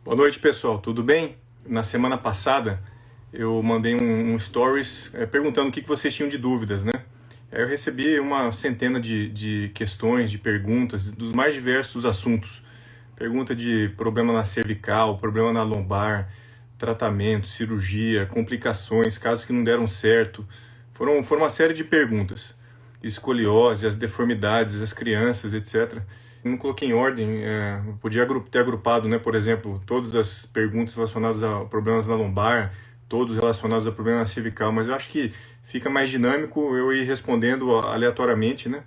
Boa noite, pessoal. Tudo bem? Na semana passada eu mandei um stories perguntando o que vocês tinham de dúvidas, né? Aí eu recebi uma centena de questões, de perguntas dos mais diversos assuntos. Pergunta de problema na cervical, problema na lombar, tratamento, cirurgia, complicações, casos que não deram certo. Foram uma série de perguntas. Escoliose, as deformidades, as crianças, etc. Não coloquei em ordem, podia ter agrupado, né, por exemplo, todas as perguntas relacionadas a problemas na lombar, todos relacionados a problemas na cervical, mas eu acho que fica mais dinâmico eu ir respondendo aleatoriamente, né,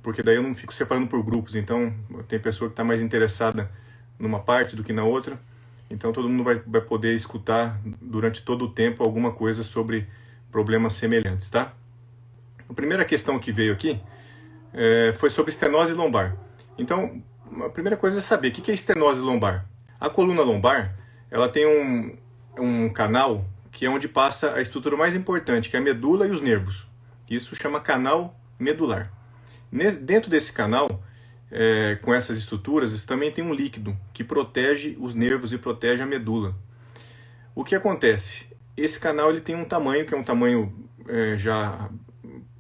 porque daí eu não fico separando por grupos, então tem pessoa que está mais interessada numa parte do que na outra, então todo mundo vai poder escutar durante todo o tempo alguma coisa sobre problemas semelhantes, tá? A primeira questão que veio aqui foi sobre estenose lombar. Então, a primeira coisa é saber o que é estenose lombar. A coluna lombar, ela tem um canal que é onde passa a estrutura mais importante, que é a medula e os nervos. Isso chama canal medular. Dentro desse canal, com essas estruturas, também tem um líquido que protege os nervos e protege a medula. O que acontece? Esse canal ele tem um tamanho, que é um tamanho já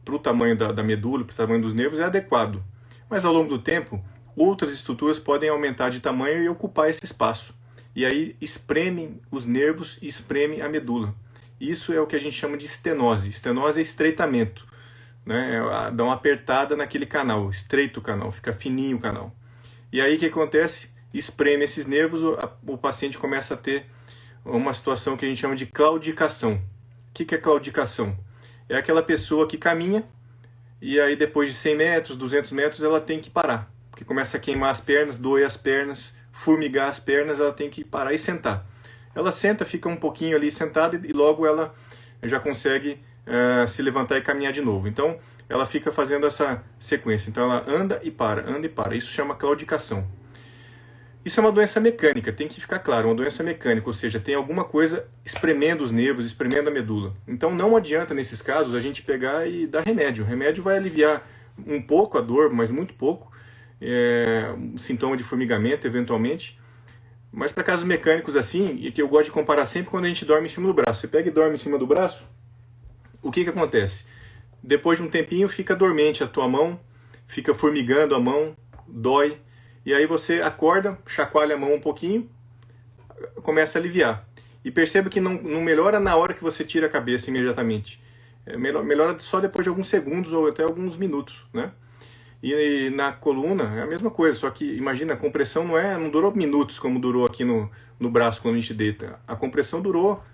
para o tamanho da medula, para o tamanho dos nervos, é adequado. Mas ao longo do tempo, outras estruturas podem aumentar de tamanho e ocupar esse espaço. E aí espremem os nervos e espremem a medula. Isso é o que a gente chama de estenose. Estenose é estreitamento, né? Dá uma apertada naquele canal, estreita o canal, fica fininho o canal. E aí o que acontece? Espreme esses nervos, o paciente começa a ter uma situação que a gente chama de claudicação. O que é claudicação? É aquela pessoa que caminha e aí depois de 100 metros, 200 metros, ela tem que parar. Porque começa a queimar as pernas, doer as pernas, formigar as pernas, ela tem que parar e sentar. Ela senta, fica um pouquinho ali sentada e logo ela já consegue se levantar e caminhar de novo. Então, ela fica fazendo essa sequência. Então, ela anda e para, anda e para. Isso chama claudicação. Isso é uma doença mecânica, tem que ficar claro, uma doença mecânica, ou seja, tem alguma coisa espremendo os nervos, espremendo a medula. Então não adianta, nesses casos, a gente pegar e dar remédio. O remédio vai aliviar um pouco a dor, mas muito pouco, um sintoma de formigamento, eventualmente. Mas para casos mecânicos assim, e que eu gosto de comparar sempre quando a gente dorme em cima do braço. Você pega e dorme em cima do braço, o que acontece? Depois de um tempinho fica dormente a tua mão, fica formigando a mão, dói. E aí você acorda, chacoalha a mão um pouquinho, começa a aliviar. E perceba que não melhora na hora que você tira a cabeça imediatamente. Melhora só depois de alguns segundos ou até alguns minutos, né? E na coluna é a mesma coisa, só que imagina, a compressão não durou minutos como durou aqui no braço quando a gente deita. A compressão durou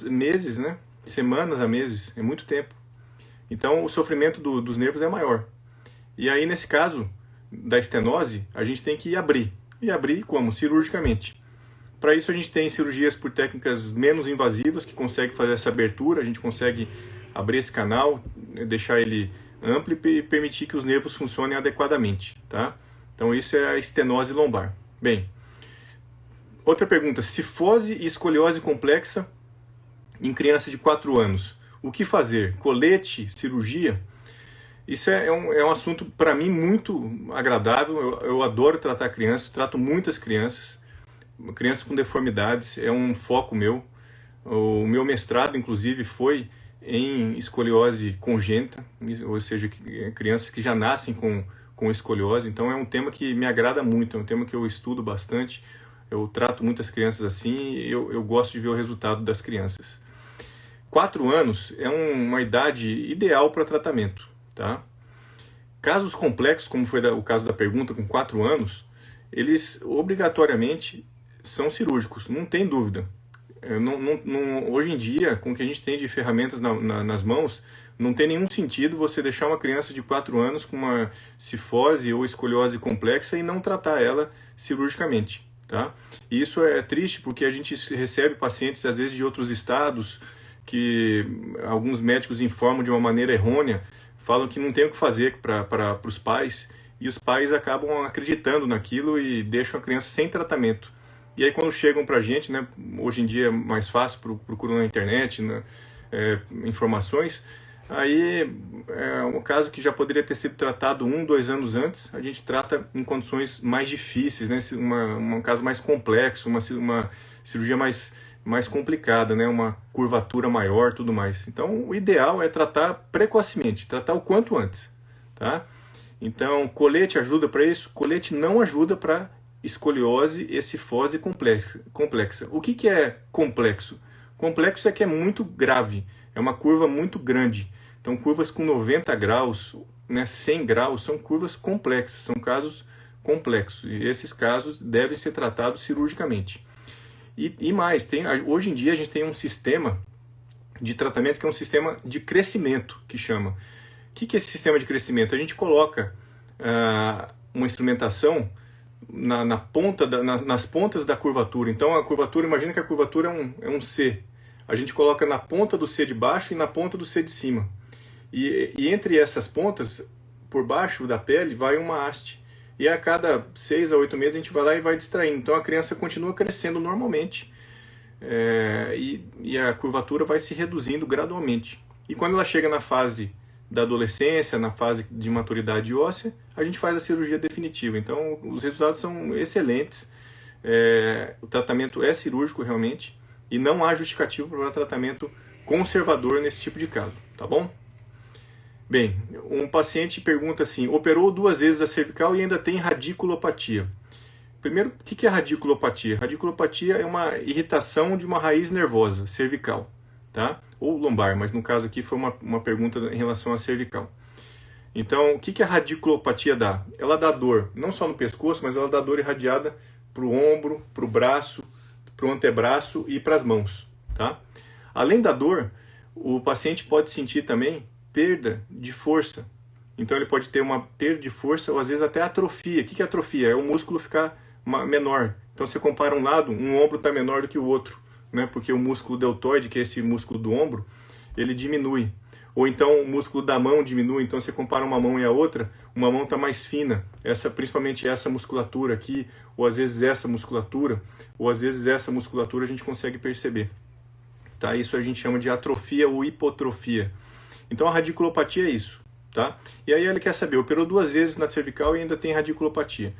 meses, né? Semanas a meses, é muito tempo. Então o sofrimento dos nervos é maior. E aí nesse caso da estenose, a gente tem que abrir. E abrir como? Cirurgicamente. Para isso a gente tem cirurgias por técnicas menos invasivas, que conseguem fazer essa abertura, a gente consegue abrir esse canal, deixar ele amplo e permitir que os nervos funcionem adequadamente, tá? Então isso é a estenose lombar. Bem, outra pergunta, cifose e escoliose complexa em criança de 4 anos. O que fazer? Colete? Cirurgia? Isso é um assunto, para mim, muito agradável. Eu adoro tratar crianças, trato muitas crianças com deformidades, é um foco meu. O meu mestrado, inclusive, foi em escoliose congênita, ou seja, crianças que já nascem com escoliose. Então é um tema que me agrada muito, é um tema que eu estudo bastante. Eu trato muitas crianças assim e eu gosto de ver o resultado das crianças. 4 anos é uma idade ideal para tratamento. Tá? Casos complexos, como foi o caso da pergunta com 4 anos, eles obrigatoriamente são cirúrgicos, não tem dúvida. Hoje em dia, com o que a gente tem de ferramentas nas mãos, não tem nenhum sentido você deixar uma criança de 4 anos com uma cifose ou escoliose complexa e não tratar ela cirurgicamente. Tá? E isso é triste porque a gente recebe pacientes, às vezes, de outros estados, que alguns médicos informam de uma maneira errônea, falam que não tem o que fazer para os pais, e os pais acabam acreditando naquilo e deixam a criança sem tratamento. E aí quando chegam para a gente, né, hoje em dia é mais fácil, procurando na internet, né, informações, Aí, é um caso que já poderia ter sido tratado 1, 2 anos antes, a gente trata em condições mais difíceis, né? Um caso mais complexo, uma cirurgia mais complicada, né? Uma curvatura maior, tudo mais. Então, o ideal é tratar precocemente, tratar o quanto antes, tá? Então, colete ajuda para isso? Colete não ajuda para escoliose e cifose complexa. O que é complexo? Complexo é que é muito grave, é uma curva muito grande. Então, curvas com 90 graus, né, 100 graus, são curvas complexas, são casos complexos. E esses casos devem ser tratados cirurgicamente. E mais, hoje em dia a gente tem um sistema de tratamento que é um sistema de crescimento, que chama. O que é esse sistema de crescimento? A gente coloca uma instrumentação nas pontas da curvatura. Então, a curvatura, imagina que a curvatura é um C. A gente coloca na ponta do C de baixo e na ponta do C de cima. E entre essas pontas, por baixo da pele, vai uma haste. E a cada 6 a 8 meses a gente vai lá e vai distraindo. Então a criança continua crescendo normalmente. E a curvatura vai se reduzindo gradualmente. E quando ela chega na fase da adolescência, na fase de maturidade óssea, a gente faz a cirurgia definitiva. Então os resultados são excelentes. O tratamento é cirúrgico realmente. E não há justificativo para tratamento conservador nesse tipo de caso. Tá bom? Bem, um paciente pergunta assim, operou 2 vezes a cervical e ainda tem radiculopatia. Primeiro, o que é radiculopatia? Radiculopatia é uma irritação de uma raiz nervosa cervical, tá? Ou lombar, mas no caso aqui foi uma pergunta em relação à cervical. Então, o que a radiculopatia dá? Ela dá dor, não só no pescoço, mas ela dá dor irradiada para o ombro, para o braço, para o antebraço e para as mãos, tá? Além da dor, o paciente pode sentir também perda de força. Então ele pode ter uma perda de força ou às vezes até atrofia. O que é atrofia? É o músculo ficar menor. Então você compara um lado, um ombro está menor do que o outro, né? Porque o músculo deltoide, que é esse músculo do ombro, ele diminui. Ou então o músculo da mão diminui, então você compara uma mão e a outra, uma mão está mais fina, principalmente essa musculatura aqui, ou às vezes essa musculatura, ou às vezes essa musculatura a gente consegue perceber. Tá? Isso a gente chama de atrofia ou hipotrofia. Então a radiculopatia é isso, tá? E aí ele quer saber, operou 2 vezes na cervical e ainda tem radiculopatia.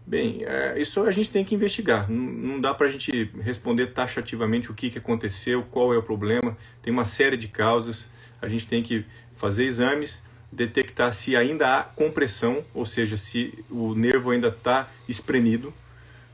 Bem, isso a gente tem que investigar. Não dá para a gente responder taxativamente o que aconteceu, qual é o problema. Tem uma série de causas. A gente tem que fazer exames, detectar se ainda há compressão, ou seja, se o nervo ainda está espremido,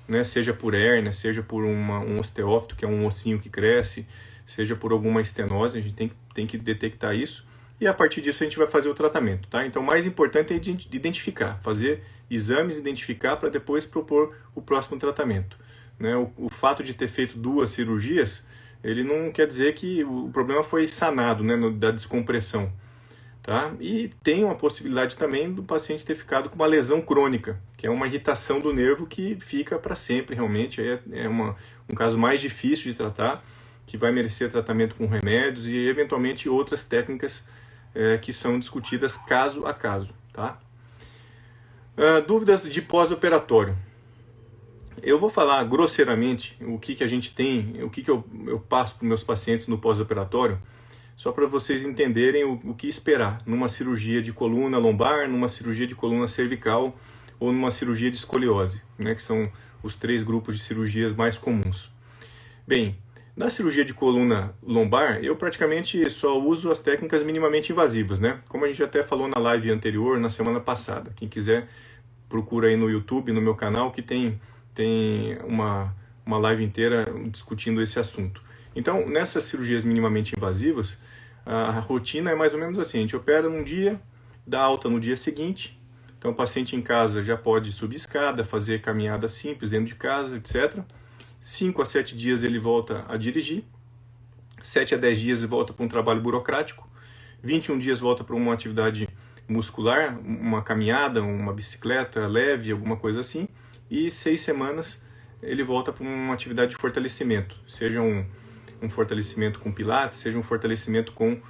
né? Seja por hérnia, seja por um osteófito, que é um ossinho que cresce, seja por alguma estenose, a gente tem que detectar isso. E a partir disso a gente vai fazer o tratamento, tá? Então o mais importante é identificar, fazer exames, identificar para depois propor o próximo tratamento, né? O fato de ter feito 2 cirurgias, ele não quer dizer que o problema foi sanado, né, da descompressão, tá? E tem uma possibilidade também do paciente ter ficado com uma lesão crônica, que é uma irritação do nervo que fica para sempre, realmente. Um caso mais difícil de tratar, que vai merecer tratamento com remédios e eventualmente outras técnicas que são discutidas caso a caso, tá? Dúvidas de pós-operatório. Eu vou falar grosseiramente o que a gente tem, o que eu passo para os meus pacientes no pós-operatório, só para vocês entenderem o que esperar numa cirurgia de coluna lombar, numa cirurgia de coluna cervical ou numa cirurgia de escoliose, né, que são os 3 grupos de cirurgias mais comuns. Bem, na cirurgia de coluna lombar, eu praticamente só uso as técnicas minimamente invasivas, né? Como a gente até falou na live anterior, na semana passada. Quem quiser, procura aí no YouTube, no meu canal, que tem uma live inteira discutindo esse assunto. Então, nessas cirurgias minimamente invasivas, a rotina é mais ou menos assim. A gente opera num dia, dá alta no dia seguinte. Então, o paciente em casa já pode subir escada, fazer caminhada simples dentro de casa, etc. 5 a 7 dias ele volta a dirigir, 7 a 10 dias ele volta para um trabalho burocrático, 21 dias volta para uma atividade muscular, uma caminhada, uma bicicleta leve, alguma coisa assim, e 6 semanas ele volta para uma atividade de fortalecimento, seja um fortalecimento com pilates, seja um fortalecimento com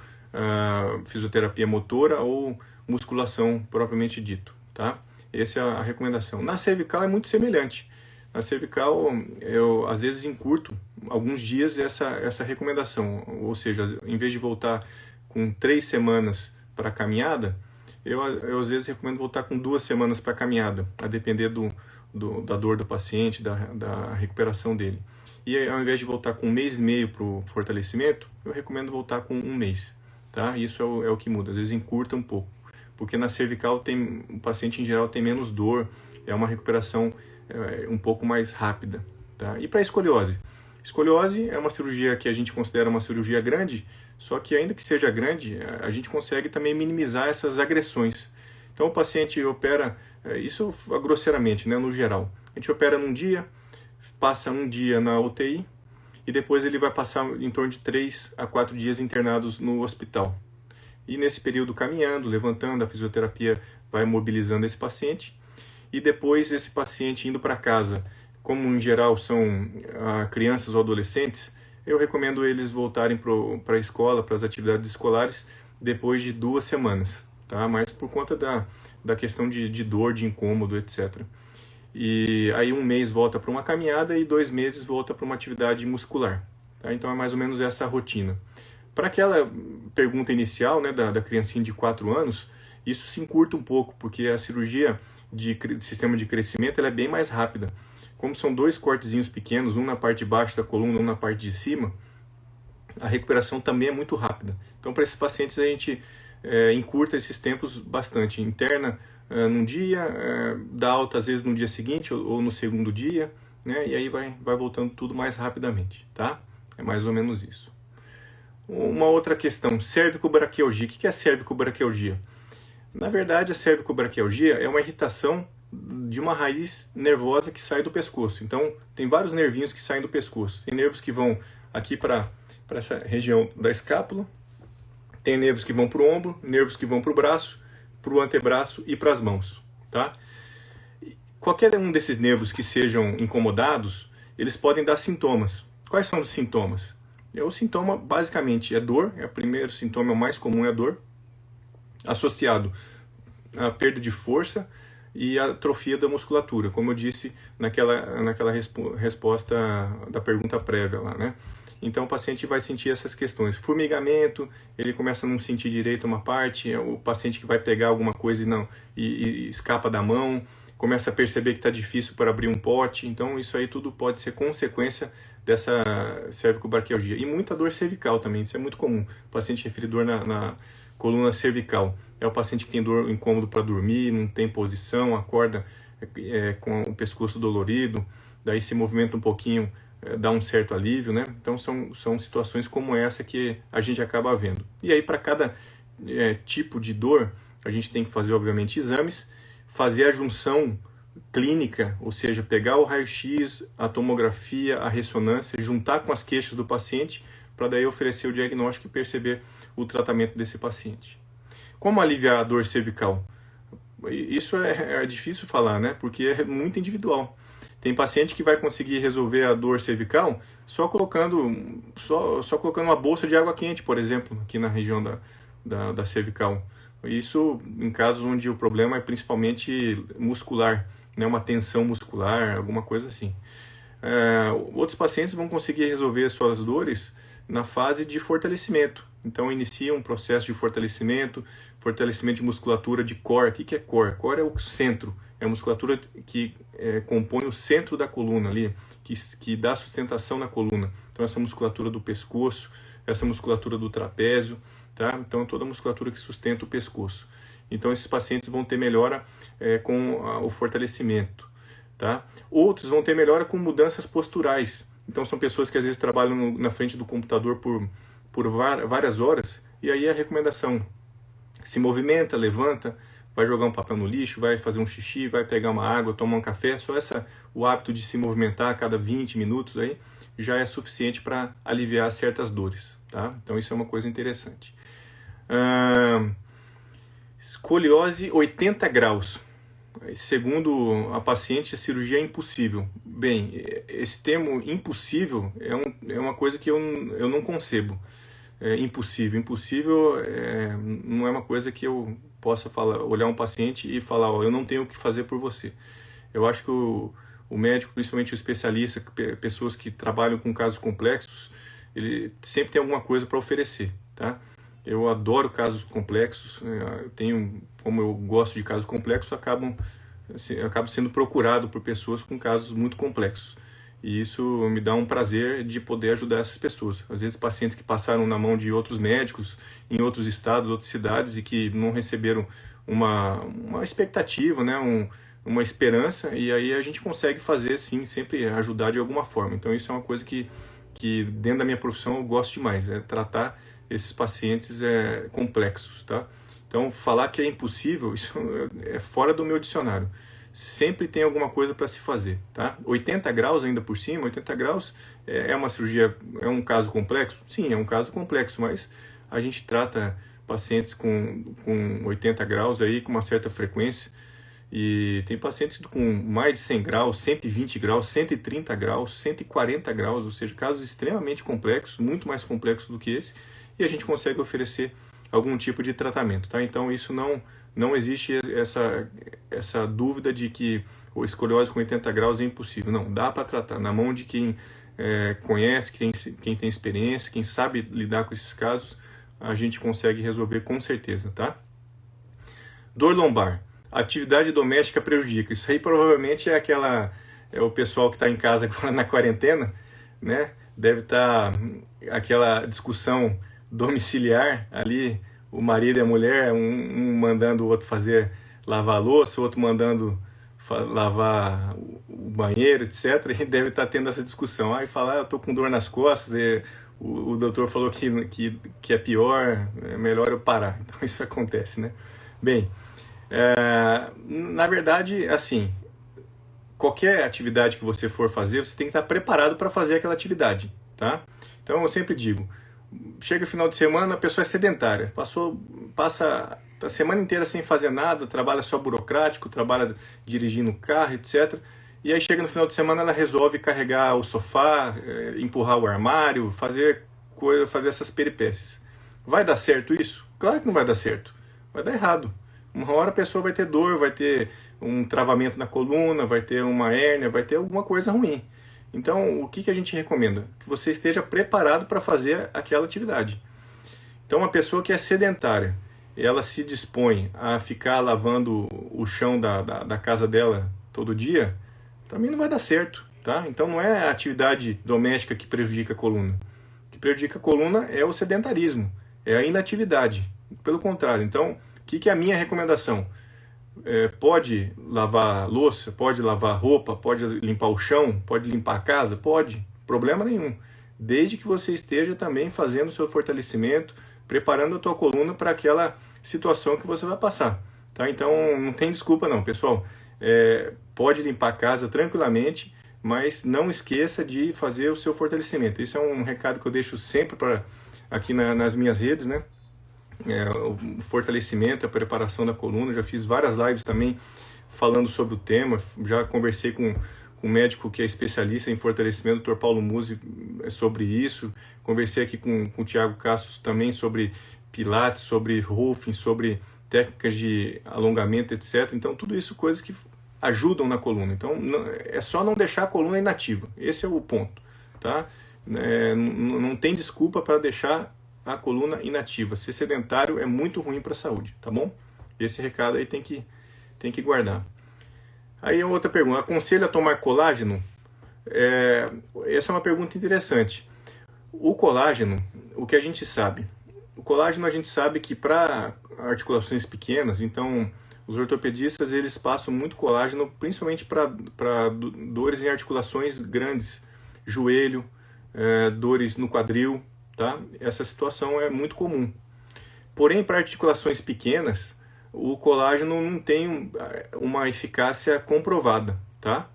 fisioterapia motora ou musculação propriamente dito, tá? Essa é a recomendação. Na cervical é muito semelhante. Na cervical, eu às vezes encurto alguns dias essa recomendação, ou seja, em vez de voltar com 3 semanas para a caminhada, eu às vezes recomendo voltar com 2 semanas para a caminhada, a depender da dor do paciente, da recuperação dele. E ao invés de voltar com 1 mês e meio para o fortalecimento, eu recomendo voltar com 1 mês. Tá? Isso é o que muda, às vezes encurta um pouco, porque na cervical o paciente em geral tem menos dor, é uma recuperação um pouco mais rápida. Tá? E para a escoliose? Escoliose é uma cirurgia que a gente considera uma cirurgia grande, só que ainda que seja grande, a gente consegue também minimizar essas agressões. Então o paciente opera, isso grosseiramente, né, no geral. A gente opera num dia, passa um dia na UTI e depois ele vai passar em torno de 3 a 4 dias internados no hospital. E nesse período caminhando, levantando, a fisioterapia vai mobilizando esse paciente e depois esse paciente indo para casa. Como em geral são crianças ou adolescentes, eu recomendo eles voltarem para a escola, para as atividades escolares, depois de 2 semanas, tá? Mas por conta da questão de dor, de incômodo, etc. E aí 1 mês volta para uma caminhada e 2 meses volta para uma atividade muscular. Tá? Então é mais ou menos essa a rotina. Para aquela pergunta inicial, né, da criancinha de 4 anos, isso se encurta um pouco, porque a cirurgia de sistema de crescimento ela é bem mais rápida. Como são 2 cortezinhos pequenos, um na parte de baixo da coluna, um na parte de cima, a recuperação também é muito rápida. Então para esses pacientes a gente encurta esses tempos bastante. Interna num dia, dá alta às vezes no dia seguinte ou no segundo dia, né? E aí vai voltando tudo mais rapidamente, tá? É mais ou menos isso. Uma outra questão, cervicobraquialgia. O que é cervicobraquialgia? Na verdade, a cervicobraquialgia é uma irritação de uma raiz nervosa que sai do pescoço. Então, tem vários nervinhos que saem do pescoço. Tem nervos que vão aqui para essa região da escápula, tem nervos que vão para o ombro, nervos que vão para o braço, para o antebraço e para as mãos. Tá? Qualquer um desses nervos que sejam incomodados, eles podem dar sintomas. Quais são os sintomas? O sintoma, basicamente, é dor. O primeiro sintoma, o mais comum, é a dor, associado à perda de força e à atrofia da musculatura, como eu disse naquela resposta da pergunta prévia lá, né? Então o paciente vai sentir essas questões. Formigamento, ele começa a não sentir direito uma parte, o paciente que vai pegar alguma coisa e escapa da mão, começa a perceber que está difícil para abrir um pote. Então isso aí tudo pode ser consequência dessa cervicobraquialgia. E muita dor cervical também, isso é muito comum. O paciente refere dor na coluna cervical. É o paciente que tem dor, incômodo para dormir, não tem posição, acorda com o pescoço dolorido, daí se movimenta um pouquinho, dá um certo alívio, né? Então são situações como essa que a gente acaba vendo. E aí para cada tipo de dor, a gente tem que fazer obviamente exames, fazer a junção clínica, ou seja, pegar o raio-x, a tomografia, a ressonância, juntar com as queixas do paciente, para daí oferecer o diagnóstico e perceber o tratamento desse paciente. Como aliviar a dor cervical? Isso é difícil falar, né? Porque é muito individual. Tem paciente que vai conseguir resolver a dor cervical só colocando uma bolsa de água quente, por exemplo, aqui na região da cervical. Isso em casos onde o problema é principalmente muscular, né? Uma tensão muscular, alguma coisa assim. Outros pacientes vão conseguir resolver as suas dores na fase de fortalecimento. Então inicia um processo de fortalecimento de musculatura de core. O que é core? Core é o centro, é a musculatura que compõe o centro da coluna ali, que dá sustentação na coluna. Então essa musculatura do pescoço, essa musculatura do trapézio, tá? Então toda a musculatura que sustenta o pescoço. Então esses pacientes vão ter melhora com o fortalecimento, tá? Outros vão ter melhora com mudanças posturais. Então são pessoas que às vezes trabalham na frente do computador por várias horas, e aí a recomendação: se movimenta, levanta, vai jogar um papel no lixo, vai fazer um xixi, vai pegar uma água, tomar um café. Só o hábito de se movimentar a cada 20 minutos aí já é suficiente para aliviar certas dores, tá? Então isso é uma coisa interessante. Escoliose 80 graus. Segundo a paciente, a cirurgia é impossível. Bem, esse termo impossível é uma coisa que eu não concebo. Impossível não é uma coisa que eu possa olhar um paciente e falar: eu não tenho o que fazer por você. Eu acho que o médico, principalmente o especialista, pessoas que trabalham com casos complexos, ele sempre tem alguma coisa para oferecer, tá? Eu adoro casos complexos, como eu gosto de casos complexos, acabo sendo procurado por pessoas com casos muito complexos. E isso me dá um prazer de poder ajudar essas pessoas. Às vezes pacientes que passaram na mão de outros médicos, em outros estados, outras cidades, e que não receberam uma expectativa, né? Uma esperança, e aí a gente consegue fazer, sim, sempre ajudar de alguma forma. Então isso é uma coisa que dentro da minha profissão eu gosto demais, é tratar esses pacientes complexos, tá? Então falar que é impossível, isso é fora do meu dicionário. Sempre tem alguma coisa para se fazer, tá? 80 graus ainda por cima, 80 graus é uma cirurgia, é um caso complexo? Sim, é um caso complexo, mas a gente trata pacientes com 80 graus aí com uma certa frequência, e tem pacientes com mais de 100 graus, 120 graus, 130 graus, 140 graus, ou seja, casos extremamente complexos, muito mais complexos do que esse, e a gente consegue oferecer algum tipo de tratamento, tá? Então isso não existe essa dúvida de que o escoliose com 80 graus é impossível. Não, dá para tratar na mão de quem conhece, quem tem experiência, quem sabe lidar com esses casos, a gente consegue resolver com certeza, tá? Dor lombar. Atividade doméstica prejudica. Isso aí provavelmente é o pessoal que está em casa na quarentena, né? Deve estar aquela discussão domiciliar ali, o marido e a mulher, um mandando o outro lavar a louça, o outro mandando lavar o banheiro, etc. E deve estar tendo essa discussão. Aí fala, eu tô com dor nas costas, e o doutor falou que é pior, é melhor eu parar. Então isso acontece, né? Bem, na verdade, assim, qualquer atividade que você for fazer, você tem que estar preparado para fazer aquela atividade, tá? Então eu sempre digo, chega o final de semana, a pessoa é sedentária, passa a semana inteira sem fazer nada, trabalha só burocrático, trabalha dirigindo carro, etc. E aí chega no final de semana, ela resolve carregar o sofá, empurrar o armário, fazer essas peripécias. Vai dar certo isso? Claro que não vai dar certo, vai dar errado. Uma hora a pessoa vai ter dor, vai ter um travamento na coluna, vai ter uma hérnia, vai ter alguma coisa ruim. Então, o que a gente recomenda? Que você esteja preparado para fazer aquela atividade. Então, uma pessoa que é sedentária, ela se dispõe a ficar lavando o chão da casa dela todo dia, também não vai dar certo, tá? Então, não é a atividade doméstica que prejudica a coluna. O que prejudica a coluna é o sedentarismo, é a inatividade. Pelo contrário, então, o que é a minha recomendação? Pode lavar louça, pode lavar roupa, pode limpar o chão, pode limpar a casa? Pode, problema nenhum. Desde que você esteja também fazendo o seu fortalecimento, preparando a tua coluna para aquela situação que você vai passar. Tá? Então não tem desculpa não, pessoal. Pode limpar a casa tranquilamente, mas não esqueça de fazer o seu fortalecimento. Isso é um recado que eu deixo sempre aqui nas minhas redes, né? O fortalecimento, a preparação da coluna. Já fiz várias lives também falando sobre o tema, já conversei com um médico que é especialista em fortalecimento, o Dr. Paulo Musi, sobre isso, conversei aqui com o Thiago Castro também sobre pilates, sobre rolfing, sobre técnicas de alongamento, etc. Então tudo isso coisas que ajudam na coluna. Então é só não deixar a coluna inativa, esse é o ponto, tá? Não tem desculpa para deixar a coluna inativa. Ser sedentário é muito ruim para a saúde, tá bom? Esse recado aí tem que guardar. Aí outra pergunta, aconselho a tomar colágeno? Essa é uma pergunta interessante. O colágeno, o que a gente sabe? O colágeno a gente sabe que para articulações pequenas, então os ortopedistas eles passam muito colágeno, principalmente para dores em articulações grandes, joelho, dores no quadril, tá? Essa situação é muito comum. Porém, para articulações pequenas, o colágeno não tem uma eficácia comprovada, tá?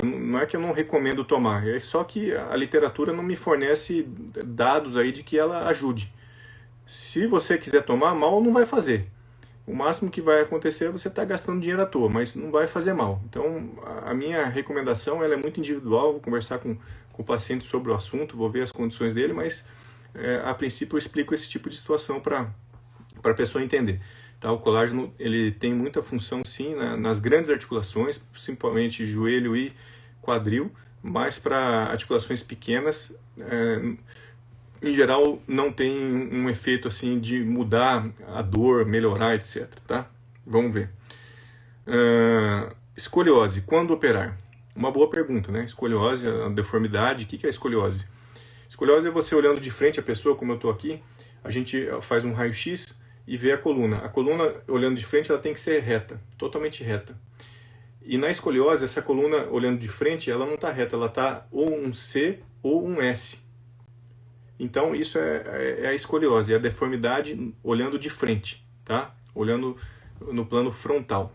Não é que eu não recomendo tomar, é só que a literatura não me fornece dados aí de que ela ajude. Se você quiser tomar, mal não vai fazer. O máximo que vai acontecer é você estar gastando dinheiro à toa, mas não vai fazer mal. Então, a minha recomendação ela é muito individual, vou conversar com o paciente sobre o assunto, vou ver as condições dele, mas a princípio eu explico esse tipo de situação para a pessoa entender. Tá? O colágeno ele tem muita função sim nas grandes articulações, principalmente joelho e quadril, mas para articulações pequenas em geral, não tem um efeito assim de mudar a dor, melhorar, etc. Tá? Vamos ver. Escoliose, quando operar? Uma boa pergunta, né? Escoliose, a deformidade, o que é escoliose? Escoliose é você olhando de frente a pessoa, como eu estou aqui, a gente faz um raio-x e vê a coluna. A coluna, olhando de frente, ela tem que ser reta, totalmente reta. E na escoliose, essa coluna, olhando de frente, ela não está reta, ela está ou um C ou um S. Então, isso é a escoliose, é a deformidade olhando de frente, tá? Olhando no plano frontal.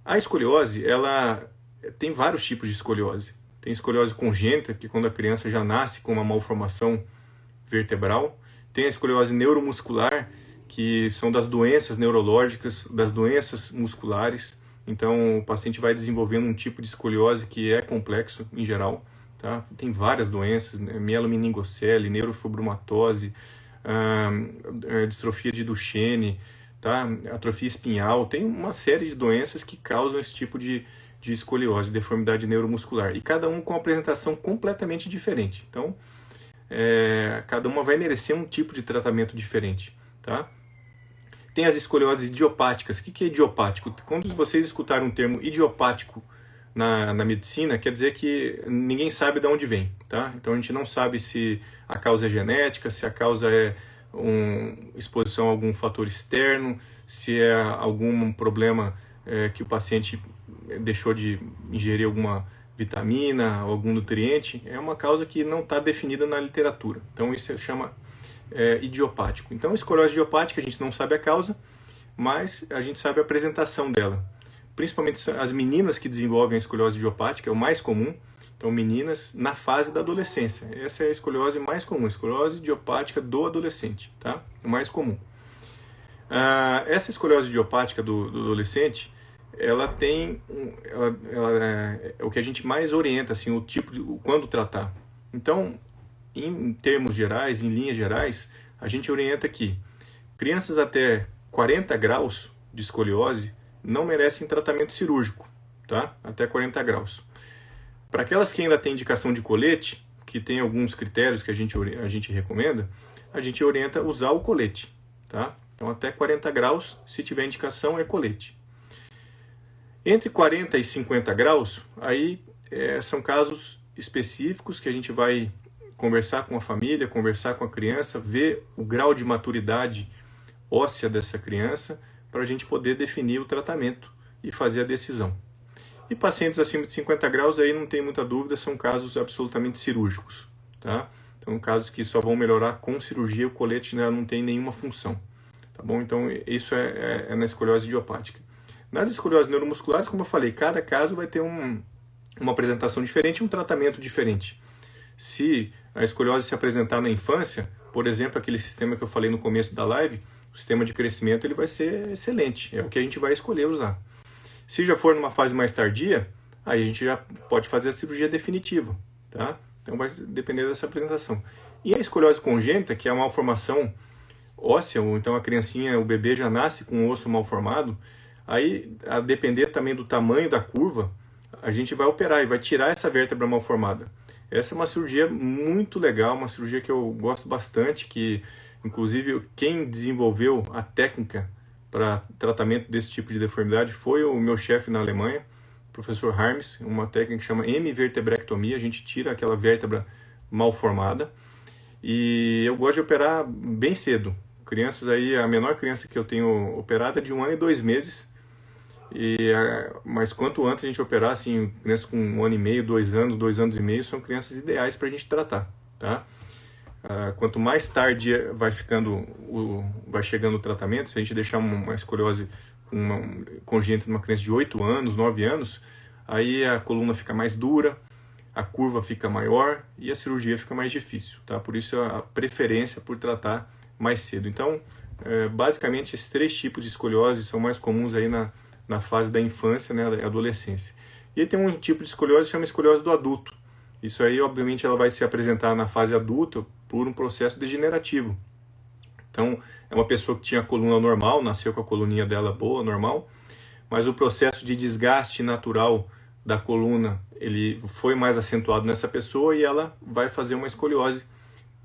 A escoliose, ela tem vários tipos de escoliose. Tem escoliose congênita, que é quando a criança já nasce com uma malformação vertebral. Tem a escoliose neuromuscular, que são das doenças neurológicas, das doenças musculares. Então, o paciente vai desenvolvendo um tipo de escoliose que é complexo em geral. Tá? Tem várias doenças, né? Mielomeningocele, neurofibromatose, distrofia de Duchenne, tá? Atrofia espinhal. Tem uma série de doenças que causam esse tipo de escoliose, deformidade neuromuscular. E cada um com uma apresentação completamente diferente. Então, cada uma vai merecer um tipo de tratamento diferente. Tá? Tem as escolioses idiopáticas. O que é idiopático? Quando vocês escutarem um termo idiopático na medicina, quer dizer que ninguém sabe de onde vem. Tá? Então a gente não sabe se a causa é genética, se a causa é exposição a algum fator externo, se é algum problema que o paciente deixou de ingerir alguma vitamina, algum nutriente. É uma causa que não está definida na literatura. Então isso se chama idiopático. Então, a escoliose idiopática, a gente não sabe a causa, mas a gente sabe a apresentação dela. Principalmente as meninas que desenvolvem a escoliose idiopática, é o mais comum. Então, meninas na fase da adolescência. Essa é a escoliose mais comum, a escoliose idiopática do adolescente, tá? O mais comum. Essa escoliose idiopática do adolescente, ela tem é o que a gente mais orienta, assim, o tipo quando tratar. Então, em termos gerais, em linhas gerais, a gente orienta que crianças até 40 graus de escoliose não merecem tratamento cirúrgico, tá? Até 40 graus. Para aquelas que ainda têm indicação de colete, que tem alguns critérios que a gente recomenda, a gente orienta usar o colete, tá? Então, até 40 graus, se tiver indicação, é colete. Entre 40 e 50 graus, aí são casos específicos que a gente vai conversar com a família, conversar com a criança, ver o grau de maturidade óssea dessa criança para a gente poder definir o tratamento e fazer a decisão. E pacientes acima de 50 graus, aí não tem muita dúvida, são casos absolutamente cirúrgicos. Tá? Então, casos que só vão melhorar com cirurgia, o colete, né, não tem nenhuma função. Tá bom? Então, isso é na escoliose idiopática. Nas escolioses neuromusculares, como eu falei, cada caso vai ter uma apresentação diferente e um tratamento diferente. Se a escoliose se apresentar na infância, por exemplo, aquele sistema que eu falei no começo da live, o sistema de crescimento ele vai ser excelente, é o que a gente vai escolher usar. Se já for numa fase mais tardia, aí a gente já pode fazer a cirurgia definitiva, tá? Então vai depender dessa apresentação. E a escoliose congênita, que é a malformação óssea, ou então a criancinha, o bebê já nasce com o osso mal formado, aí a depender também do tamanho da curva, a gente vai operar e vai tirar essa vértebra mal formada. Essa é uma cirurgia muito legal, uma cirurgia que eu gosto bastante, que inclusive quem desenvolveu a técnica para tratamento desse tipo de deformidade foi o meu chefe na Alemanha, o professor Harms, uma técnica que chama hemivertebrectomia, a gente tira aquela vértebra mal formada e eu gosto de operar bem cedo. Crianças aí, a menor criança que eu tenho operado é de 1 ano e 2 meses, mas quanto antes a gente operar, assim, crianças com 1 ano e meio, 2 anos, 2 anos e meio, são crianças ideais para a gente tratar, tá? Quanto mais tarde vai chegando o tratamento, se a gente deixar uma escoliose congênita numa criança de 8 anos, 9 anos, aí a coluna fica mais dura, a curva fica maior e a cirurgia fica mais difícil, tá? Por isso a preferência por tratar mais cedo. Então, basicamente, esses 3 tipos de escoliose são mais comuns aí na fase da infância, né, da adolescência. E aí tem um tipo de escoliose que chama escoliose do adulto. Isso aí, obviamente, ela vai se apresentar na fase adulta por um processo degenerativo. Então, é uma pessoa que tinha a coluna normal, nasceu com a coluninha dela boa, normal, mas o processo de desgaste natural da coluna, ele foi mais acentuado nessa pessoa e ela vai fazer uma escoliose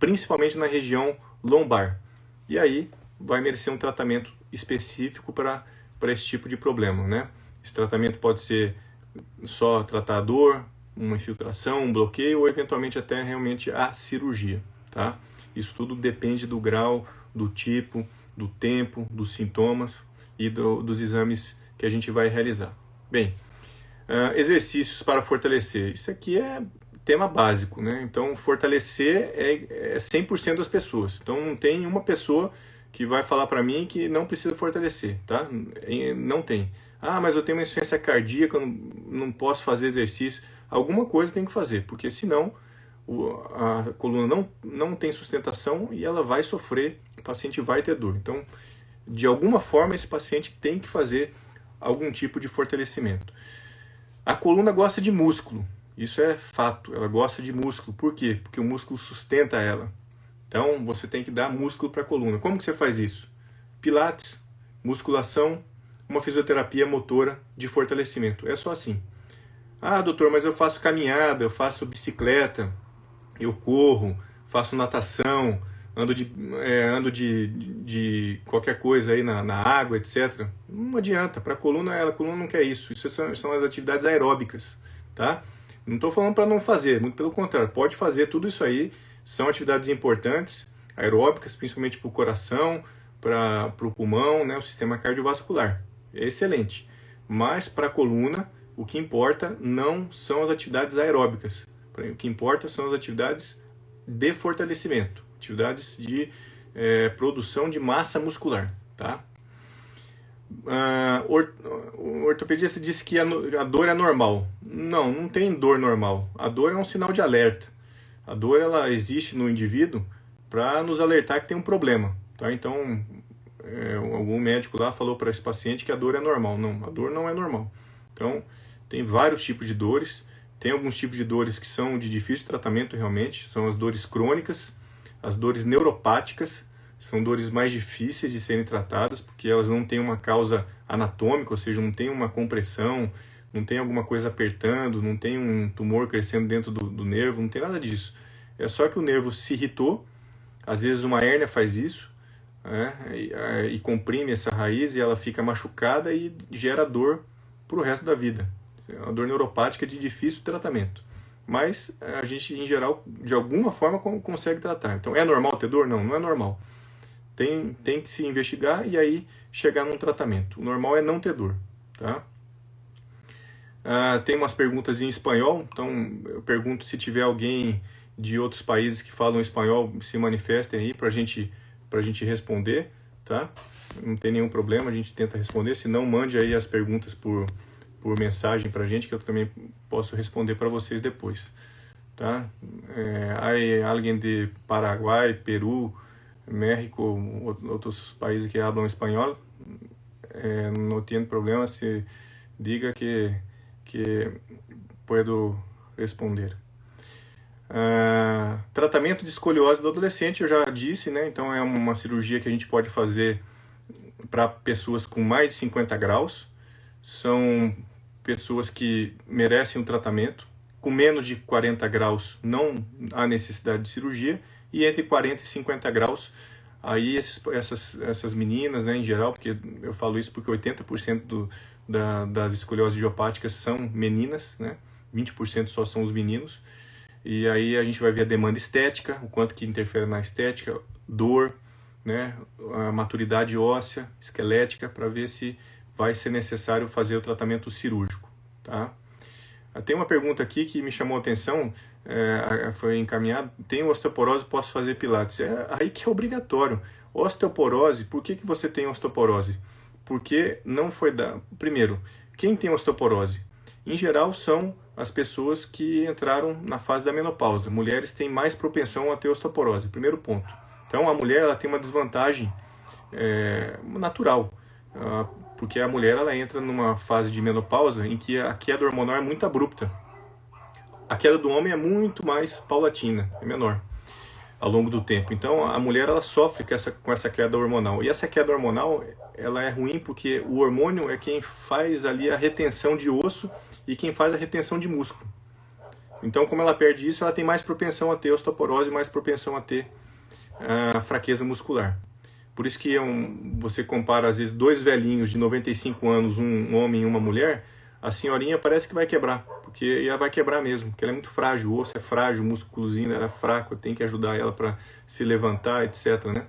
principalmente na região lombar. E aí vai merecer um tratamento específico para esse tipo de problema, né? Esse tratamento pode ser só tratar a dor, uma infiltração, um bloqueio ou eventualmente até realmente a cirurgia, tá? Isso tudo depende do grau, do tipo, do tempo, dos sintomas e dos exames que a gente vai realizar. Bem, exercícios para fortalecer. Isso aqui é tema básico, né? Então, fortalecer é 100% das pessoas. Então, não tem uma pessoa que vai falar para mim que não precisa fortalecer, tá? Não tem. Ah, mas eu tenho uma insuficiência cardíaca, eu não posso fazer exercício. Alguma coisa tem que fazer, porque senão a coluna não tem sustentação e ela vai sofrer, o paciente vai ter dor. Então, de alguma forma, esse paciente tem que fazer algum tipo de fortalecimento. A coluna gosta de músculo, isso é fato, ela gosta de músculo. Por quê? Porque o músculo sustenta ela. Então, você tem que dar músculo para a coluna. Como que você faz isso? Pilates, musculação, uma fisioterapia motora de fortalecimento. É só assim. Ah, doutor, mas eu faço caminhada, eu faço bicicleta, eu corro, faço natação, ando de qualquer coisa aí na água, etc. Não adianta, para a coluna não quer isso. Isso são as atividades aeróbicas, tá? Não estou falando para não fazer, muito pelo contrário, pode fazer tudo isso aí, são atividades importantes, aeróbicas, principalmente para o coração, para o pulmão, né, o sistema cardiovascular. É excelente. Mas para a coluna, o que importa não são as atividades aeróbicas. O que importa são as atividades de fortalecimento, atividades de produção de massa muscular, tá? O ortopedista disse que a dor é normal. Não tem dor normal. A dor é um sinal de alerta. A dor ela existe no indivíduo para nos alertar que tem um problema, tá? Então, algum médico lá falou para esse paciente que a dor é normal. Não, a dor não é normal. Então, tem vários tipos de dores. Tem alguns tipos de dores que são de difícil tratamento realmente. São as dores crônicas, as dores neuropáticas. São dores mais difíceis de serem tratadas, porque elas não têm uma causa anatômica, ou seja, não tem uma compressão, não tem alguma coisa apertando, não tem um tumor crescendo dentro do nervo, não tem nada disso. É só que o nervo se irritou, às vezes uma hérnia faz isso, né, e comprime essa raiz e ela fica machucada e gera dor para o resto da vida. É uma dor neuropática de difícil tratamento. Mas a gente, em geral, de alguma forma consegue tratar. Então, é normal ter dor? Não, não é normal. Tem que se investigar e aí chegar num tratamento. O normal é não ter dor, tá? Tem umas perguntas em espanhol, então eu pergunto se tiver alguém de outros países que falam espanhol, se manifestem aí pra gente responder, tá? Não tem nenhum problema, a gente tenta responder, se não, mande aí as perguntas por mensagem pra gente, que eu também posso responder para vocês depois, tá? Hay alguém de Paraguai, Peru, México, outros países que falam espanhol, não tem problema, se diga que puedo responder. Tratamento de escoliose do adolescente, eu já disse, né? Então é uma cirurgia que a gente pode fazer para pessoas com mais de 50 graus. São pessoas que merecem um tratamento. Com menos de 40 graus não há necessidade de cirurgia. E entre 40 e 50 graus, aí essas meninas, né, em geral, porque eu falo isso porque 80% das escolioses idiopáticas são meninas, né, 20% só são os meninos, e aí a gente vai ver a demanda estética, o quanto que interfere na estética, dor, né, a maturidade óssea, esquelética, para ver se vai ser necessário fazer o tratamento cirúrgico, tá? Tem uma pergunta aqui que me chamou a atenção, foi encaminhado, tem osteoporose, posso fazer pilates? Aí que é obrigatório. Osteoporose, por que você tem osteoporose? Porque não foi dado. Primeiro, quem tem osteoporose? Em geral são as pessoas que entraram na fase da menopausa. Mulheres têm mais propensão a ter osteoporose, primeiro ponto. Então a mulher ela tem uma desvantagem natural, porque a mulher ela entra numa fase de menopausa em que a queda hormonal é muito abrupta. A queda do homem é muito mais paulatina, é menor ao longo do tempo. Então a mulher ela sofre com essa queda hormonal. E essa queda hormonal ela é ruim porque o hormônio é quem faz ali a retenção de osso e quem faz a retenção de músculo. Então, como ela perde isso, ela tem mais propensão a ter osteoporose, mais propensão a ter fraqueza muscular. Por isso que você compara, às vezes, dois velhinhos de 95 anos, um homem e uma mulher, a senhorinha parece que vai quebrar, porque ela vai quebrar mesmo, porque ela é muito frágil, o osso é frágil, o músculozinho dela é fraco, tem que ajudar ela para se levantar, etc, né?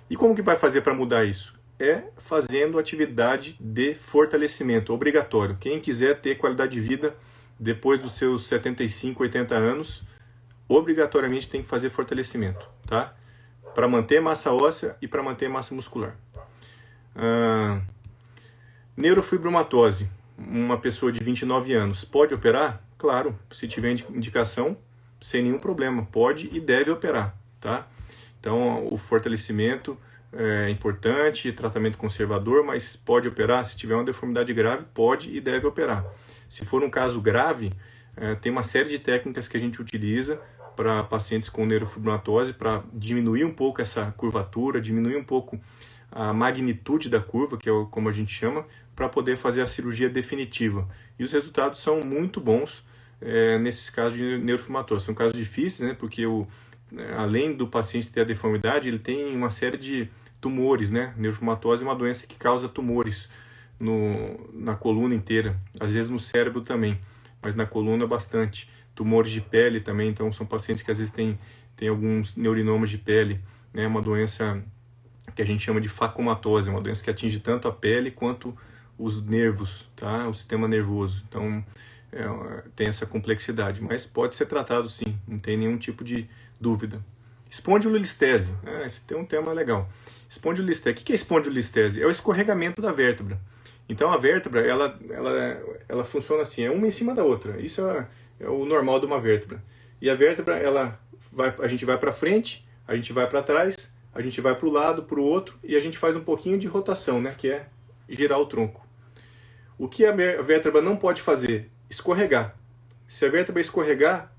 E como que vai fazer para mudar isso? É fazendo atividade de fortalecimento, obrigatório. Quem quiser ter qualidade de vida depois dos seus 75, 80 anos, obrigatoriamente tem que fazer fortalecimento, tá? Para manter massa óssea e para manter massa muscular. Neurofibromatose. Uma pessoa de 29 anos pode operar? Claro, se tiver indicação, sem nenhum problema. Pode e deve operar, tá? Então, o fortalecimento é importante, tratamento conservador, mas pode operar. Se tiver uma deformidade grave, pode e deve operar. Se for um caso grave, tem uma série de técnicas que a gente utiliza para pacientes com neurofibromatose, para diminuir um pouco essa curvatura, diminuir um pouco a magnitude da curva, que é como a gente chama, para poder fazer a cirurgia definitiva. E os resultados são muito bons nesses casos de neurofibromatose. São casos difíceis, né, porque além do paciente ter a deformidade, ele tem uma série de tumores, né? Neurofibromatose é uma doença que causa tumores na coluna inteira, às vezes no cérebro também, mas na coluna bastante. Tumores de pele também, então são pacientes que às vezes têm alguns neurinomas de pele, né? Uma doença que a gente chama de facomatose, uma doença que atinge tanto a pele quanto os nervos, tá? O sistema nervoso. Então tem essa complexidade, mas pode ser tratado sim, não tem nenhum tipo de dúvida. Espondilolistese, esse tem um tema legal. Espondilolistese, o que é espondilolistese? É o escorregamento da vértebra. Então a vértebra, ela funciona assim, é uma em cima da outra. Isso é o normal de uma vértebra. E a vértebra, a gente vai para frente, a gente vai para trás, a gente vai para o lado, para o outro, e a gente faz um pouquinho de rotação, né, que é girar o tronco. O que a vértebra não pode fazer? Escorregar. Se a vértebra escorregar,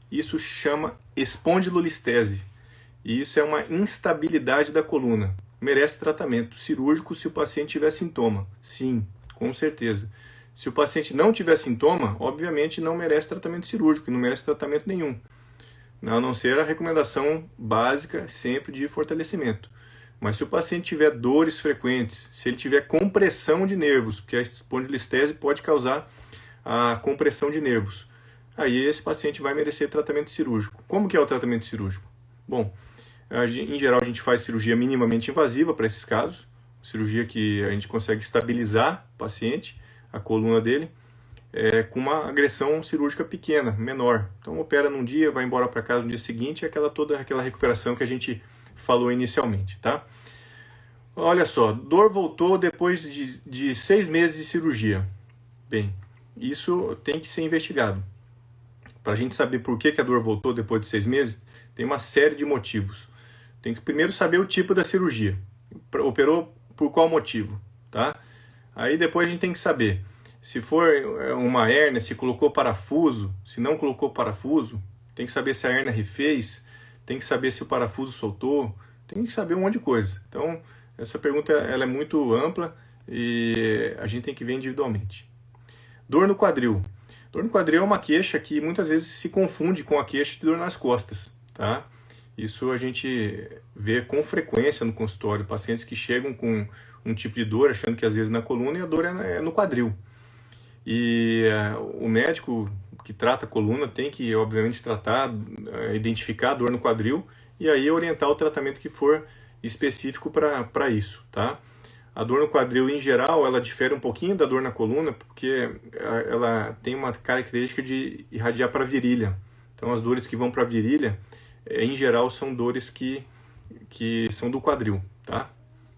isso chama espondilolistese. E isso é uma instabilidade da coluna. Merece tratamento cirúrgico se o paciente tiver sintoma. Sim, com certeza. Se o paciente não tiver sintoma, obviamente não merece tratamento cirúrgico, não merece tratamento nenhum. A não ser a recomendação básica sempre de fortalecimento. Mas se o paciente tiver dores frequentes, se ele tiver compressão de nervos, porque a espondilolistese pode causar a compressão de nervos, aí esse paciente vai merecer tratamento cirúrgico. Como que é o tratamento cirúrgico? Bom, em geral a gente faz cirurgia minimamente invasiva para esses casos, cirurgia que a gente consegue estabilizar o paciente, a coluna dele, com uma agressão cirúrgica pequena, menor. Então opera num dia, vai embora para casa no dia seguinte, toda aquela recuperação que a gente falou inicialmente, tá? Olha só, dor voltou depois de 6 meses de cirurgia. Bem, isso tem que ser investigado. Para a gente saber por que a dor voltou depois de 6 meses, tem uma série de motivos. Tem que primeiro saber o tipo da cirurgia. Operou por qual motivo, tá? Aí depois a gente tem que saber se for uma hérnia, se colocou parafuso, se não colocou parafuso, tem que saber se a hérnia refez, tem que saber se o parafuso soltou, tem que saber um monte de coisa. Então, essa pergunta ela é muito ampla e a gente tem que ver individualmente. Dor no quadril. Dor no quadril é uma queixa que muitas vezes se confunde com a queixa de dor nas costas, tá? Isso a gente vê com frequência no consultório, pacientes que chegam com um tipo de dor, achando que às vezes na coluna e a dor é no quadril. E o médico que trata a coluna tem que, obviamente, identificar a dor no quadril e aí orientar o tratamento que for específico para isso, tá? A dor no quadril, em geral, ela difere um pouquinho da dor na coluna, porque ela tem uma característica de irradiar para a virilha. Então, as dores que vão para a virilha, em geral, são dores que são do quadril, tá?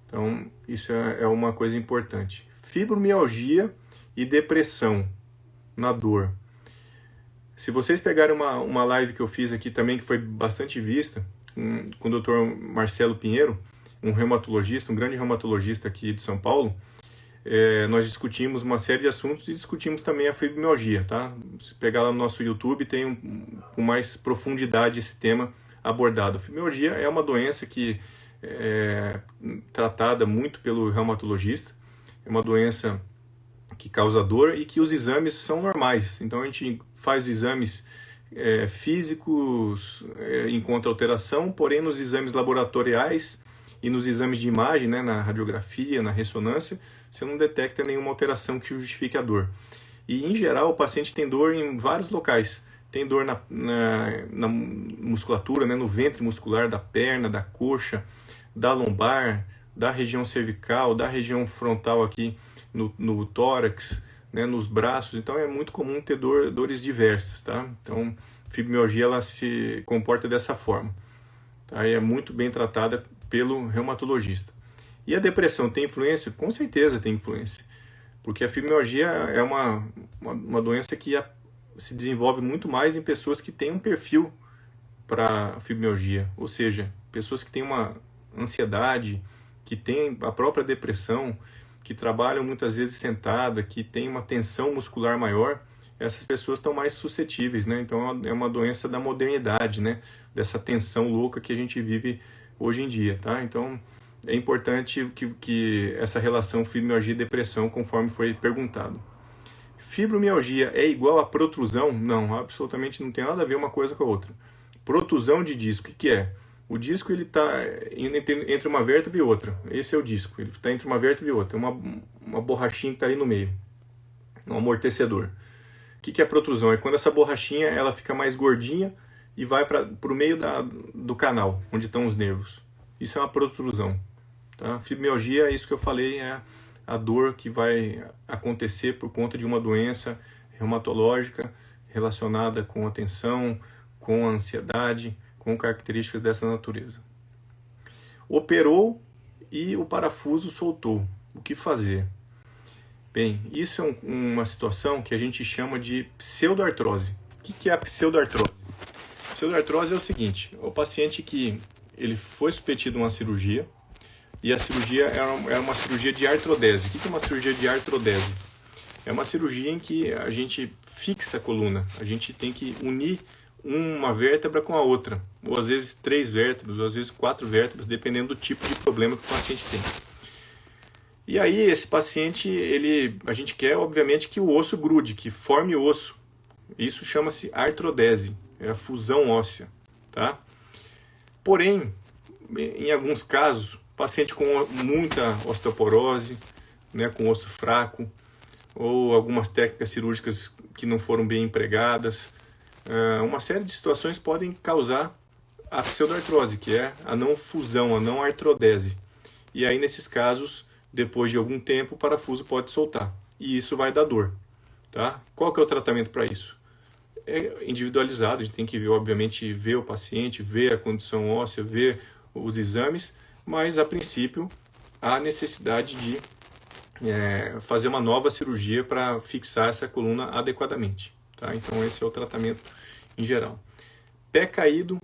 Então, isso é uma coisa importante. Fibromialgia e depressão na dor. Se vocês pegarem uma live que eu fiz aqui também, que foi bastante vista, com o Dr. Marcelo Pinheiro, um reumatologista, um grande reumatologista aqui de São Paulo, nós discutimos uma série de assuntos e discutimos também a fibromialgia, tá? Se pegar lá no nosso YouTube, tem com mais profundidade esse tema abordado. A fibromialgia é uma doença que é tratada muito pelo reumatologista, é uma doença que causa dor e que os exames são normais. Então a gente faz exames físicos encontra alteração, porém nos exames laboratoriais e nos exames de imagem, né, na radiografia, na ressonância, você não detecta nenhuma alteração que justifique a dor. E, em geral, o paciente tem dor em vários locais. Tem dor na musculatura, né, no ventre muscular da perna, da coxa, da lombar, da região cervical, da região frontal aqui no tórax, né, nos braços. Então é muito comum ter dores diversas, tá? Então, fibromialgia ela se comporta dessa forma, tá? E é muito bem tratada pelo reumatologista. E a depressão tem influência? Com certeza tem influência, porque a fibromialgia é uma doença que se desenvolve muito mais em pessoas que têm um perfil para fibromialgia, ou seja, pessoas que têm uma ansiedade, que têm a própria depressão, que trabalham muitas vezes sentada, que têm uma tensão muscular maior, essas pessoas estão mais suscetíveis, né? Então é uma doença da modernidade, né? Dessa tensão louca que a gente vive hoje em dia, tá? Então é importante que essa relação fibromialgia e depressão, conforme foi perguntado. Fibromialgia é igual a protrusão? Não, absolutamente não tem nada a ver uma coisa com a outra. Protrusão de disco, o que é? O disco está entre uma vértebra e outra. Esse é o disco, ele está entre uma vértebra e outra. Uma borrachinha que está ali no meio, um amortecedor. O que é protrusão? É quando essa borrachinha ela fica mais gordinha e vai para o meio do canal, onde estão os nervos. Isso é uma protrusão. Tá? Fibromialgia, isso que eu falei, é a dor que vai acontecer por conta de uma doença reumatológica relacionada com a tensão, com a ansiedade, com características dessa natureza. Operou e o parafuso soltou. O que fazer? Bem, isso é uma situação que a gente chama de pseudoartrose. O que é a pseudoartrose? Pseudoartrose é o seguinte, o paciente que ele foi submetido a uma cirurgia, e a cirurgia era uma cirurgia de artrodese. O que é uma cirurgia de artrodese? É uma cirurgia em que a gente fixa a coluna, a gente tem que unir uma vértebra com a outra, ou às vezes 3 vértebras, ou às vezes 4 vértebras, dependendo do tipo de problema que o paciente tem. E aí esse paciente, a gente quer obviamente que o osso grude, que forme osso. Isso chama-se artrodese, é a fusão óssea, tá? Porém, em alguns casos, paciente com muita osteoporose, né, com osso fraco, ou algumas técnicas cirúrgicas que não foram bem empregadas, uma série de situações podem causar a pseudoartrose, que é a não fusão, a não artrodese. E aí, nesses casos, depois de algum tempo, o parafuso pode soltar. E isso vai dar dor. Tá? Qual que é o tratamento para isso? É individualizado, a gente tem que ver, obviamente, ver o paciente, ver a condição óssea, ver os exames, mas, a princípio, há necessidade de fazer uma nova cirurgia para fixar essa coluna adequadamente. Tá? Então esse é o tratamento em geral. Pé caído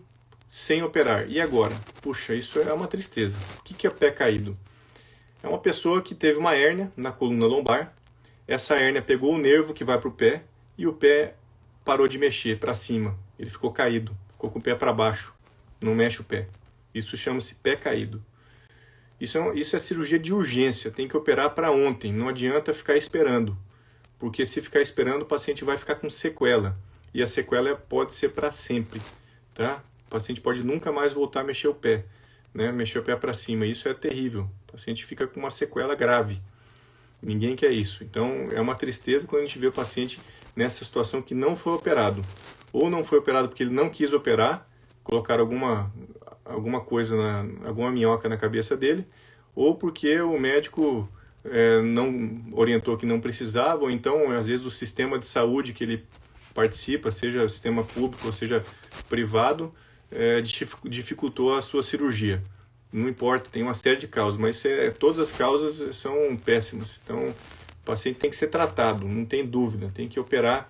sem operar. E agora? Puxa, isso é uma tristeza. O que é pé caído? É uma pessoa que teve uma hérnia na coluna lombar. Essa hérnia pegou o nervo que vai para o pé e o pé parou de mexer para cima. Ele ficou caído, ficou com o pé para baixo. Não mexe o pé. Isso chama-se pé caído. Isso é cirurgia de urgência. Tem que operar para ontem. Não adianta ficar esperando. Porque se ficar esperando, o paciente vai ficar com sequela. E a sequela pode ser para sempre. Tá? O paciente pode nunca mais voltar a mexer o pé. Né? Mexer o pé para cima. Isso é terrível. O paciente fica com uma sequela grave. Ninguém quer isso. Então, é uma tristeza quando a gente vê o paciente nessa situação que não foi operado. Ou não foi operado porque ele não quis operar, colocaram alguma coisa, alguma minhoca na cabeça dele, ou porque o médico não orientou que não precisava, ou então, às vezes, o sistema de saúde que ele participa, seja o sistema público ou seja privado, dificultou a sua cirurgia. Não importa, tem uma série de causas, mas todas as causas são péssimas. Então, o paciente tem que ser tratado, não tem dúvida, tem que operar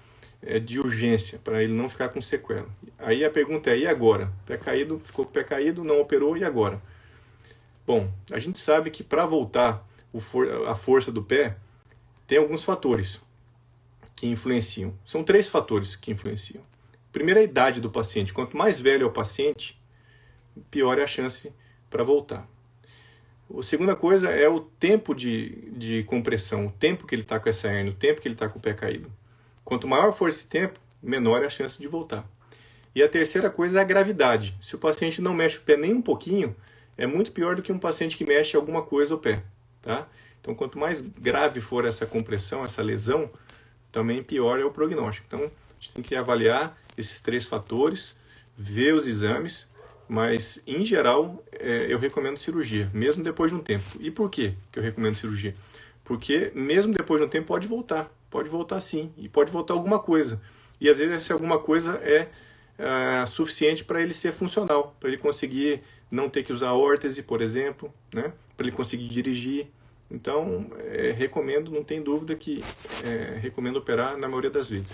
de urgência, para ele não ficar com sequela. Aí a pergunta é, e agora? Pé caído, ficou com o pé caído, não operou, e agora? Bom, a gente sabe que para voltar a força do pé, tem alguns fatores que influenciam. São 3 fatores que influenciam. Primeiro, a idade do paciente. Quanto mais velho é o paciente, pior é a chance para voltar. A segunda coisa é o tempo de compressão, o tempo que ele está com essa hérnia, o tempo que ele está com o pé caído. Quanto maior for esse tempo, menor é a chance de voltar. E a terceira coisa é a gravidade. Se o paciente não mexe o pé nem um pouquinho, é muito pior do que um paciente que mexe alguma coisa o pé, tá? Então, quanto mais grave for essa compressão, essa lesão, também pior é o prognóstico. Então, a gente tem que avaliar esses 3 fatores, ver os exames, mas, em geral, eu recomendo cirurgia, mesmo depois de um tempo. E por quê que eu recomendo cirurgia? Porque, mesmo depois de um tempo, pode voltar sim, e pode voltar alguma coisa. E, às vezes, essa alguma coisa é suficiente para ele ser funcional, para ele conseguir não ter que usar órtese, por exemplo, né? Para ele conseguir dirigir. Então, recomendo, não tem dúvida que recomendo operar na maioria das vezes.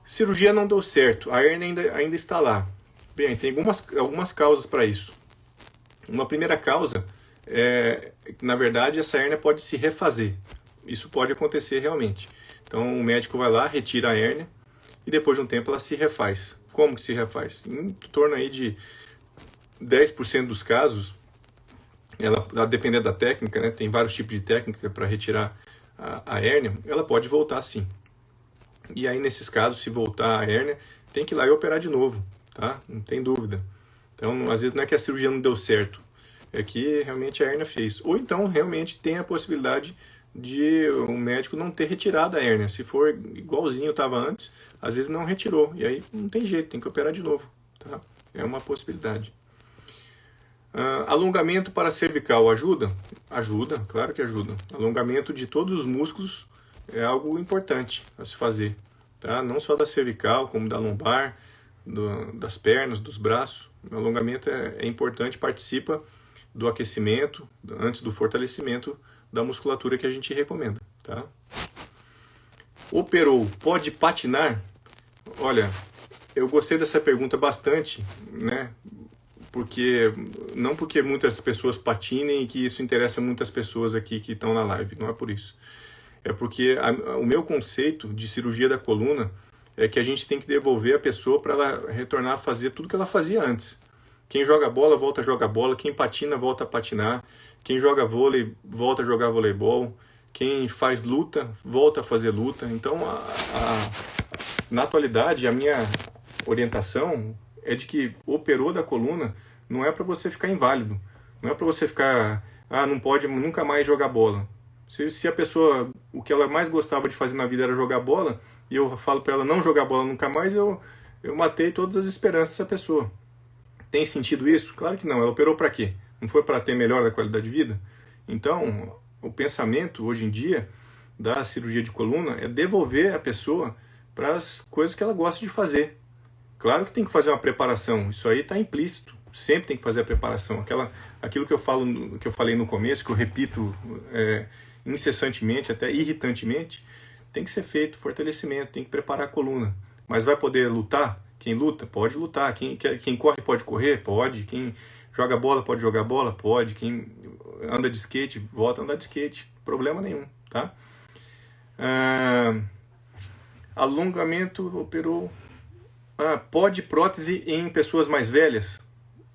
Cirurgia não deu certo, a hérnia ainda está lá. Bem, tem algumas causas para isso. Uma primeira causa é, na verdade, essa hérnia pode se refazer. Isso pode acontecer realmente. Então, o médico vai lá, retira a hérnia e depois de um tempo ela se refaz. Como que se refaz? Em torno aí de 10% dos casos, ela dependendo da técnica, né, tem vários tipos de técnica para retirar a hérnia, ela pode voltar sim. E aí, nesses casos, se voltar a hérnia, tem que ir lá e operar de novo, tá? Não tem dúvida. Então, às vezes não é que a cirurgia não deu certo, é que realmente a hérnia fez. Ou então, realmente tem a possibilidade de o médico não ter retirado a hérnia. Se for igualzinho estava antes, às vezes não retirou. E aí não tem jeito, tem que operar de novo, tá? É uma possibilidade. Alongamento para cervical ajuda? Ajuda, claro que ajuda. Alongamento de todos os músculos é algo importante a se fazer, tá? Não só da cervical, como da lombar, das pernas, dos braços. O alongamento é importante, participa do aquecimento, antes do fortalecimento da musculatura que a gente recomenda, tá? Operou, pode patinar? Olha, eu gostei dessa pergunta bastante, né? Não porque muitas pessoas patinem e que isso interessa muitas pessoas aqui que estão na live, não é por isso. É porque o meu conceito de cirurgia da coluna é que a gente tem que devolver a pessoa para ela retornar a fazer tudo que ela fazia antes. Quem joga bola, volta a jogar bola. Quem patina, volta a patinar. Quem joga vôlei, volta a jogar voleibol. Quem faz luta, volta a fazer luta. Então, na atualidade, a minha orientação é de que operou da coluna não é para você ficar inválido. Não é para você ficar, não pode nunca mais jogar bola. Se a pessoa, o que ela mais gostava de fazer na vida era jogar bola, e eu falo para ela não jogar bola nunca mais, eu matei todas as esperanças dessa pessoa. Tem sentido isso? Claro que não. Ela operou para quê? Não foi para ter melhor da qualidade de vida? Então, o pensamento hoje em dia da cirurgia de coluna é devolver a pessoa para as coisas que ela gosta de fazer. Claro que tem que fazer uma preparação. Isso aí está implícito. Sempre tem que fazer a preparação. Aquilo que eu falei no começo, que eu repito incessantemente, até irritantemente, tem que ser feito fortalecimento, tem que preparar a coluna. Mas vai poder lutar? Quem luta, pode lutar. Quem corre, pode correr? Pode. Quem joga bola, pode jogar bola? Pode. Quem anda de skate, volta a andar de skate. Problema nenhum, tá? Alongamento, operou... pode prótese em pessoas mais velhas?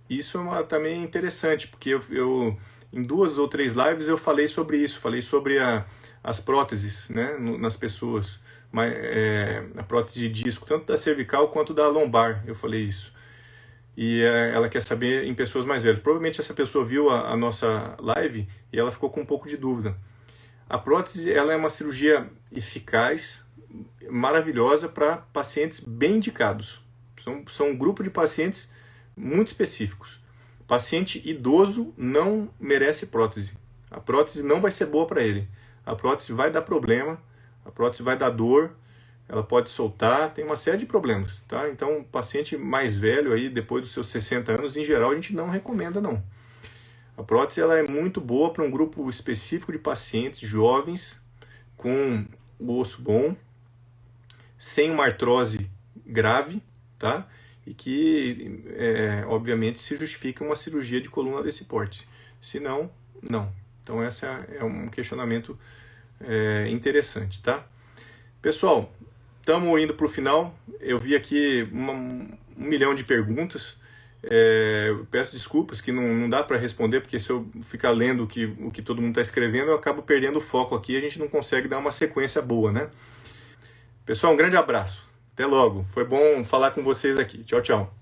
Isso é também interessante, porque eu em 2 ou 3 lives eu falei sobre isso. Falei sobre as próteses, né, nas pessoas. A prótese de disco, tanto da cervical quanto da lombar, eu falei isso. E ela quer saber em pessoas mais velhas. Provavelmente essa pessoa viu a nossa live e ela ficou com um pouco de dúvida. A prótese, ela é uma cirurgia eficaz, maravilhosa para pacientes bem indicados. São um grupo de pacientes muito específicos. Paciente idoso não merece prótese. A prótese não vai ser boa para ele. A prótese vai dar problema, a prótese vai dar dor, ela pode soltar, tem uma série de problemas, tá? Então, paciente mais velho aí, depois dos seus 60 anos, em geral, a gente não recomenda, não. A prótese, ela é muito boa para um grupo específico de pacientes jovens, com o osso bom, sem uma artrose grave, tá? E que, obviamente, se justifica uma cirurgia de coluna desse porte. Se não, não. Então, esse é um questionamento interessante, tá? Pessoal, estamos indo para o final. Eu vi aqui 1 milhão de perguntas. Eu peço desculpas que não dá para responder, porque se eu ficar lendo o que todo mundo está escrevendo, eu acabo perdendo o foco aqui e a gente não consegue dar uma sequência boa, né? Pessoal, um grande abraço. Até logo. Foi bom falar com vocês aqui. Tchau, tchau.